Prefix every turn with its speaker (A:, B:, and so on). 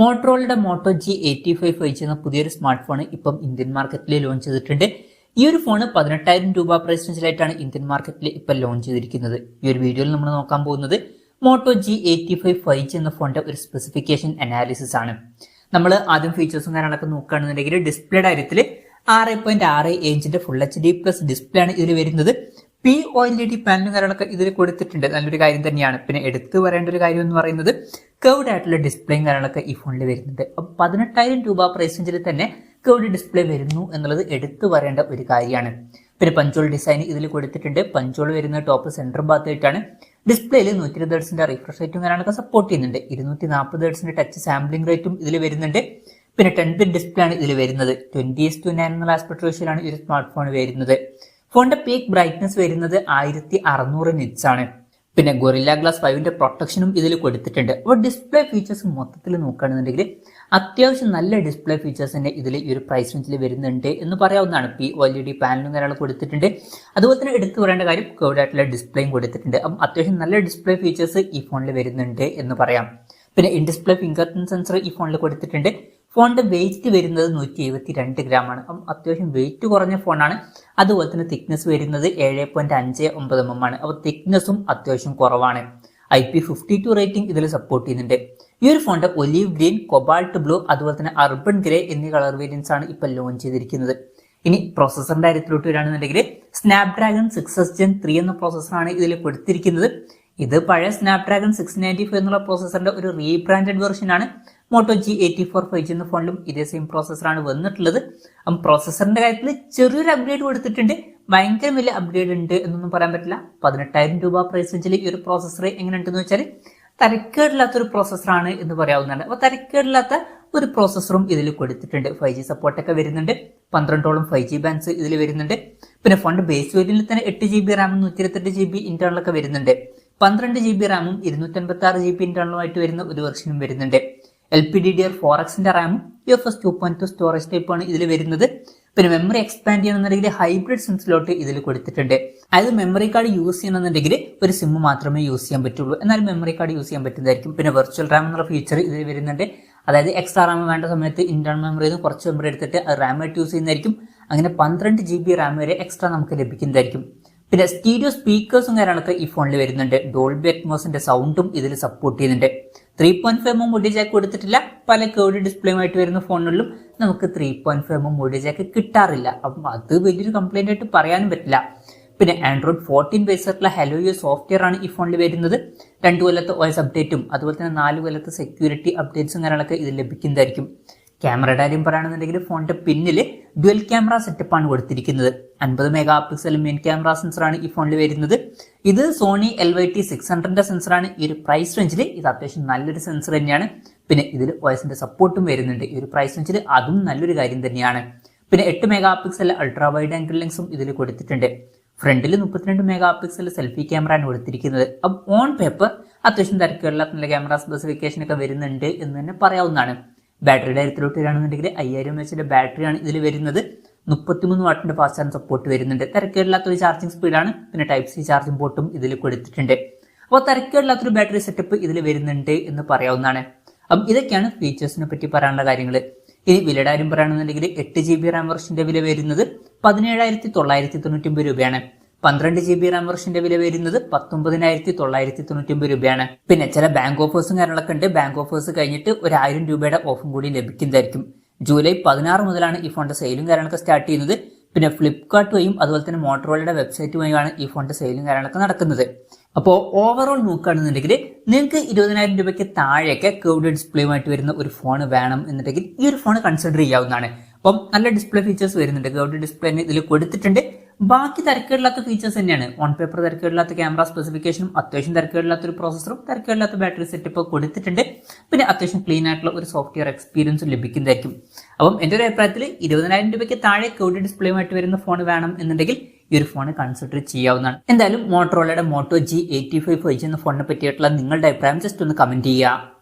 A: മോട്ടറോളയുടെ motto G85 5G എന്ന പുതിയൊരു smart phone ഇപ്പം ഇന്ത്യൻ മാർക്കറ്റിൽ ലോഞ്ച് ചെയ്തിട്ടുണ്ട്. ഈ ഒരു ഫോൺ 18,000 രൂപ പ്രൈസ് റേഞ്ചിലായിട്ടാണ് ഇന്ത്യൻ മാർക്കറ്റിൽ ഇപ്പം ലോഞ്ച് ചെയ്തിരിക്കുന്നത്. ഈ ഒരു വീഡിയോയിൽ നമ്മൾ നോക്കാൻ പോകുന്നത് മോട്ടോ G85 5G എന്ന ഫോണിന്റെ ഒരു സ്പെസിഫിക്കേഷൻ അനാലിസിസ് ആണ്. നമ്മൾ ആദ്യം ഫീച്ചേഴ്സും കാര്യങ്ങളൊക്കെ നോക്കുകയാണെന്നുണ്ടെങ്കിൽ ഡിസ്പ്ലേയുടെ കാര്യത്തിൽ 6.6 ഇഞ്ചിന്റെ ഫുൾ HD പ്ലസ് ഡിസ്പ്ലേ ആണ് ഇതിൽ വരുന്നത്. OLED പാനലും കാര്യങ്ങളൊക്കെ ഇതിൽ കൊടുത്തിട്ടുണ്ട്. നല്ലൊരു കാര്യം തന്നെയാണ്. പിന്നെ എടുത്തു പറയേണ്ട ഒരു കാര്യം എന്ന് പറയുന്നത് കർവ്ഡ് ആയിട്ടുള്ള ഡിസ്പ്ലേയും കാര്യങ്ങളൊക്കെ ഈ ഫോണിൽ വരുന്നുണ്ട്. അപ്പം 18,000 രൂപ പ്രൈസ് റേഞ്ചിൽ തന്നെ കർവ്ഡ് ഡിസ്പ്ലേ വരുന്നു എന്നുള്ളത് എടുത്തു പറയേണ്ട ഒരു കാര്യമാണ്. പിന്നെ പഞ്ചോൾ ഡിസൈൻ ഇതിൽ കൊടുത്തിട്ടുണ്ട്. പഞ്ചോൾ വരുന്ന ടോപ്പ് സെന്റർ ഭാഗത്തായിട്ടാണ്. ഡിസ്പ്ലേയിൽ 120 ഹെർട്സിന്റെ റിഫ്രഷ് റേറ്റും കാര്യങ്ങളൊക്കെ സപ്പോർട്ട് ചെയ്യുന്നുണ്ട്. 240 ഹെർട്സിന്റെ ടച്ച് സാമ്പിളിംഗ് റേറ്റും ഇതിൽ വരുന്നുണ്ട്. പിന്നെ 10-bit ഡിസ്പ്ലേ ആണ് ഇതിൽ വരുന്നത്. 20:9 എന്നുള്ള ആസ്പെക്ട് റേഷ്യോയിലാണ് ഈ ഒരു സ്മാർട്ട് ഫോൺ വരുന്നത്. ഫോണിന്റെ പീക്ക് ബ്രൈറ്റ്നസ് വരുന്നത് 1600 നിറ്റ്സ് ആണ്. പിന്നെ ഗൊറില്ല ഗ്ലാസ് 5ന്റെ പ്രൊട്ടക്ഷനും ഇതിൽ കൊടുത്തിട്ടുണ്ട്. അപ്പോൾ ഡിസ്പ്ലേ ഫീച്ചേഴ്സ് മൊത്തത്തിൽ നോക്കുകയാണെന്നുണ്ടെങ്കിൽ അത്യാവശ്യം നല്ല ഡിസ്പ്ലേ ഫീച്ചേഴ്സ് തന്നെ ഇതിൽ ഈ ഒരു പ്രൈസ് റേഞ്ചിൽ വരുന്നുണ്ട് എന്ന് പറയാവുന്നതാണ്. OLED പാനലും കാര്യങ്ങൾ കൊടുത്തിട്ടുണ്ട്. അതുപോലെ തന്നെ എടുത്തു പറയേണ്ട കാര്യം കർവ്ഡ് ആയിട്ടുള്ള ഡിസ്പ്ലേയും കൊടുത്തിട്ടുണ്ട്. അപ്പം അത്യാവശ്യം നല്ല ഡിസ്പ്ലേ ഫീച്ചേഴ്സ് ഈ ഫോണിൽ വരുന്നുണ്ട് എന്ന് പറയാം. പിന്നെ in display finger print sensor ഈ ഫോണിൽ കൊടുത്തിട്ടുണ്ട്. ഫോണിന്റെ വെയിറ്റ് വരുന്നത് 172 ഗ്രാം ആണ്. അപ്പം അത്യാവശ്യം വെയിറ്റ് കുറഞ്ഞ ഫോണാണ്. അതുപോലെ തന്നെ തിക്നെസ് വരുന്നത് 7.59 mm ആണ്. അപ്പോൾ തിക്നെസ്സും അത്യാവശ്യം കുറവാണ്. IP52 റേറ്റിംഗ് ഇതിൽ സപ്പോർട്ട് ചെയ്യുന്നുണ്ട്. ഈ ഒരു ഫോണിന്റെ ഒലീവ് ഗ്രീൻ, കൊബാൾട്ട് ബ്ലൂ, അതുപോലെ തന്നെ അർബൻ ഗ്രേ എന്നീ കളർ വേരിയൻസ് ആണ് ഇപ്പൊ ലോഞ്ച് ചെയ്തിരിക്കുന്നത്. ഇനി പ്രോസസറിന്റെ കാര്യത്തിലോട്ട് വരികയാണെന്നുണ്ടെങ്കിൽ സ്നാപ്ഡ്രാഗൺ 6s Gen 3 എന്ന പ്രോസസറാണ് ഇതിൽ കൊടുത്തിരിക്കുന്നത്. ഇത് പഴയ സ്നാപ്ഡ്രാഗൺ 695 എന്നുള്ള പ്രോസസറിന്റെ ഒരു റീബ്രാൻഡഡ് വെർഷൻ ആണ്. മോട്ടോ G84 5G എന്ന ഫോണിലും ഇതേ സെയിം പ്രോസസറാണ് വന്നിട്ടുള്ളത്. അപ്പം പ്രോസസറിന്റെ കാര്യത്തിൽ ചെറിയൊരു അപ്ഗ്രേഡ് കൊടുത്തിട്ടുണ്ട്. ഭയങ്കര വലിയ അപ്ഗ്രേഡ് ഉണ്ട് എന്നൊന്നും പറയാൻ പറ്റില്ല. 18,000 രൂപ പ്രൈസ് റേഞ്ചിൽ ഈ ഒരു പ്രോസസർ എങ്ങനെയുണ്ടെന്ന് വെച്ചാൽ തരക്കേടില്ലാത്തൊരു പ്രോസസറാണ് എന്ന് പറയാവുന്നതാണ്. അപ്പോൾ തരക്കേടില്ലാത്ത ഒരു പ്രോസസറും ഇതിൽ കൊടുത്തിട്ടുണ്ട്. 5G സപ്പോർട്ടൊക്കെ വരുന്നുണ്ട്. 12ഓളം 5G ബാൻഡ്സ് ഇതിൽ വരുന്നുണ്ട്. പിന്നെ ഫോണിന്റെ ബേസ് വേരിയന്റിൽ തന്നെ 8GB റാമും 128GB ഇന്റേണൽ ഒക്കെ വരുന്നുണ്ട്. 12GB റാമും 256GB ഇന്റേണലുമായിട്ട് വരുന്ന ഒരു വെർഷനും വരുന്നുണ്ട്. LPDDR4Xന്റെ റാമും UFS 2.2 സ്റ്റോറേജ് ടൈപ്പ് ആണ് ഇതിൽ വരുന്നത്. പിന്നെ മെമ്മറി എക്സ്പാൻഡ് ചെയ്യണമെന്നുണ്ടെങ്കിൽ ഹൈബ്രിഡ് സിം സ്ലോട്ട് ഇതിൽ കൊടുത്തിട്ടുണ്ട്. അതായത് മെമ്മറി കാർഡ് യൂസ് ചെയ്യണമെന്നുണ്ടെങ്കിൽ ഒരു സിം മാത്രമേ യൂസ് ചെയ്യാൻ പറ്റുള്ളൂ. എന്നാൽ മെമ്മറി കാർഡ് യൂസ് ചെയ്യാൻ പറ്റുന്നതായിരിക്കും. പിന്നെ വെർച്വൽ റാം എന്നുള്ള ഫീച്ചർ ഇതിൽ വരുന്നുണ്ട്. അതായത് എക്സ്ട്രാ റാം വേണ്ട സമയത്ത് ഇന്റേണൽ മെമ്മറിയിൽ നിന്ന് കുറച്ച് മെമ്മറി എടുത്തിട്ട് അത് റാമായിട്ട് യൂസ് ചെയ്യുന്നതായിരിക്കും. അങ്ങനെ 12GB റാം വരെ എക്സ്ട്രാ നമുക്ക് ലഭിക്കുന്നതായിരിക്കും. പിന്നെ സ്റ്റീരിയോ സ്പീക്കേഴ്സും കാര്യങ്ങളൊക്കെ ഈ ഫോണിൽ വരുന്നുണ്ട്. ഡോൾബി അറ്റ്മോസിന്റെ സൗണ്ടും ഇതിൽ സപ്പോർട്ട് ചെയ്യുന്നുണ്ട്. 3.5 mm ഓഡിയോ ജാക്ക് കൊടുത്തിട്ടില്ല. പല കർവ്ഡ് ഡിസ്പ്ലേയുമായിട്ട് വരുന്ന ഫോണുകളിലും നമുക്ക് 3.5 mm ഓഡിയോ ജാക്ക് കിട്ടാറില്ല. അപ്പം അത് വലിയൊരു കംപ്ലൈന്റ് ആയിട്ട് പറയാനും പറ്റില്ല. പിന്നെ ആൻഡ്രോയിഡ് 14 ബേസിലുള്ള HelloUI സോഫ്റ്റ്വെയർ ആണ് ഈ ഫോണിൽ വരുന്നത്. 2 കൊല്ലത്തെ OS അപ്ഡേറ്റും അതുപോലെ തന്നെ 4 കൊല്ലത്തെ സെക്യൂരിറ്റി അപ്ഡേറ്റ്സും കാര്യങ്ങളൊക്കെ ഇത് ലഭിക്കുന്നതായിരിക്കും. ക്യാമറയുടെ കാര്യം പറയുകയാണെന്നുണ്ടെങ്കിൽ ഫോണിന്റെ പിന്നിൽ ഡ്യുവൽ ക്യാമറ സെറ്റപ്പ് ആണ് കൊടുത്തിരിക്കുന്നത്. 50 മെഗാ പിക്സൽ മെയിൻ ക്യാമറ സെൻസറാണ് ഈ ഫോണിൽ വരുന്നത്. ഇത് സോണി LYT600ന്റെ സെൻസറാണ്. ഈ ഒരു പ്രൈസ് റേഞ്ചിൽ ഇത് അത്യാവശ്യം നല്ലൊരു സെൻസർ തന്നെയാണ്. പിന്നെ ഇതിൽ OSന്റെ സപ്പോർട്ടും വരുന്നുണ്ട്. ഈ ഒരു പ്രൈസ് റേഞ്ചിൽ അതും നല്ലൊരു കാര്യം തന്നെയാണ്. പിന്നെ 8 mega pixel ultra wide angle ലെൻസും ഇതിൽ കൊടുത്തിട്ടുണ്ട്. ഫ്രണ്ടിൽ 32 മെഗാ പിക്സൽ സെൽഫി ക്യാമറ ആണ് കൊടുത്തിരിക്കുന്നത്. അപ്പം ഓൺ പേപ്പർ അത്യാവശ്യം തിരക്കുള്ള നല്ല ക്യാമറ സ്പെസിഫിക്കേഷൻ ഒക്കെ വരുന്നുണ്ട് എന്ന് തന്നെ പറയാവുന്നതാണ്. ബാറ്ററിയുടെ കാര്യത്തിലോട്ട് വരികയാണെന്നുണ്ടെങ്കിൽ 5000 mAh ബാറ്ററിയാണ് ഇതിൽ വരുന്നത്. 33 വാട്ടിന്റെ ഫാസ്റ്റ് ചാർജ് സപ്പോർട്ട് വരുന്നുണ്ട്. തിരക്കേടില്ലാത്തൊരു ചാർജിങ് സ്പീഡാണ്. പിന്നെ Type-C ചാർജിംഗ് പോർട്ടും ഇതിൽ കൊടുത്തിട്ടുണ്ട്. അപ്പോൾ തിരക്കേടില്ലാത്തൊരു ബാറ്ററി സെറ്റപ്പ് ഇതിൽ വരുന്നുണ്ട് എന്ന് പറയാവുന്നതാണ്. അപ്പം ഇതൊക്കെയാണ് ഫീച്ചേഴ്സിനെ പറ്റി പറയാനുള്ള കാര്യങ്ങൾ. ഇനി വിലയുടെ കാര്യം പറയുകയാണെന്നുണ്ടെങ്കിൽ 8GB റാം വെർഷന്റെ വില വരുന്നത് 17,999 രൂപയാണ്. 12GB റാം വെർഷന്റെ വില വരുന്നത് 19,999 രൂപയാണ്. പിന്നെ ചില ബാങ്ക് ഓഫേഴ്സും കാര്യങ്ങളൊക്കെ ഉണ്ട്. ബാങ്ക് ഓഫേഴ്സ് കഴിഞ്ഞിട്ട് 1000 രൂപയുടെ ഓഫും കൂടി ലഭിക്കുന്നതായിരിക്കും. ജൂലൈ 16 മുതലാണ് ഈ ഫോണിന്റെ സെയിലും കാര്യങ്ങളൊക്കെ സ്റ്റാർട്ട് ചെയ്യുന്നത്. പിന്നെ ഫ്ലിപ്കാർട്ട് വഴിയും അതുപോലെ തന്നെ മോട്ടറോളയുടെ വെബ്സൈറ്റ് വഴിയാണ് ഈ ഫോണിന്റെ സെയിലും കാര്യങ്ങളൊക്കെ നടക്കുന്നത്. അപ്പോൾ ഓവറോൾ നോക്കുകയാണെന്നുണ്ടെങ്കിൽ നിങ്ങൾക്ക് 20,000 രൂപയ്ക്ക് താഴെയൊക്കെ കർവ്ഡ് ഡിസ്പ്ലേയുമായിട്ട് വരുന്ന ഒരു ഫോൺ വേണം എന്നുണ്ടെങ്കിൽ ഈ ഒരു ഫോൺ കൺസിഡർ ചെയ്യാവുന്നതാണ്. അപ്പം നല്ല ഡിസ്പ്ലേ ഫീച്ചേഴ്സ് വരുന്നുണ്ട്. കർവ്ഡ് ഡിസ്പ്ലേ ഇതിൽ കൊടുത്തിട്ടുണ്ട്. ബാക്കി തിരക്കേടില്ലാത്ത ഫീച്ചേഴ്സ് തന്നെയാണ്. ഓൺ പേപ്പർ തിരക്കേടില്ലാത്ത ക്യാമറ സ്പെസിഫിക്കേഷനും അത്യാവശ്യം തിരക്കേടില്ലാത്ത ഒരു പ്രോസസറും തിരക്കേടില്ലാത്ത ബാറ്ററി സെറ്റപ്പ് കൊടുത്തിട്ടുണ്ട്. പിന്നെ അത്യാവശ്യം ക്ലീൻ ആയിട്ടുള്ള ഒരു സോഫ്റ്റ്വെയർ എക്സ്പീരിയൻസും ലഭിക്കുന്നതായിരിക്കും. അപ്പം എൻ്റെ ഒരു അഭിപ്രായത്തിൽ 20,000 രൂപയ്ക്ക് താഴെ കർവ്ഡ് ഡിസ്പ്ലേയുമായിട്ട് വരുന്ന ഫോൺ വേണം എന്നുണ്ടെങ്കിൽ ഈ ഒരു ഫോൺ കൺസിഡർ ചെയ്യാവുന്നതാണ്. എന്തായാലും മോട്ടറോളയുടെ മോട്ടോ G85 5G എന്ന ഫോണിനെ പറ്റിയിട്ടുള്ള നിങ്ങളുടെ അഭിപ്രായം ജസ്റ്റ് ഒന്ന് കമന്റ് ചെയ്യുക.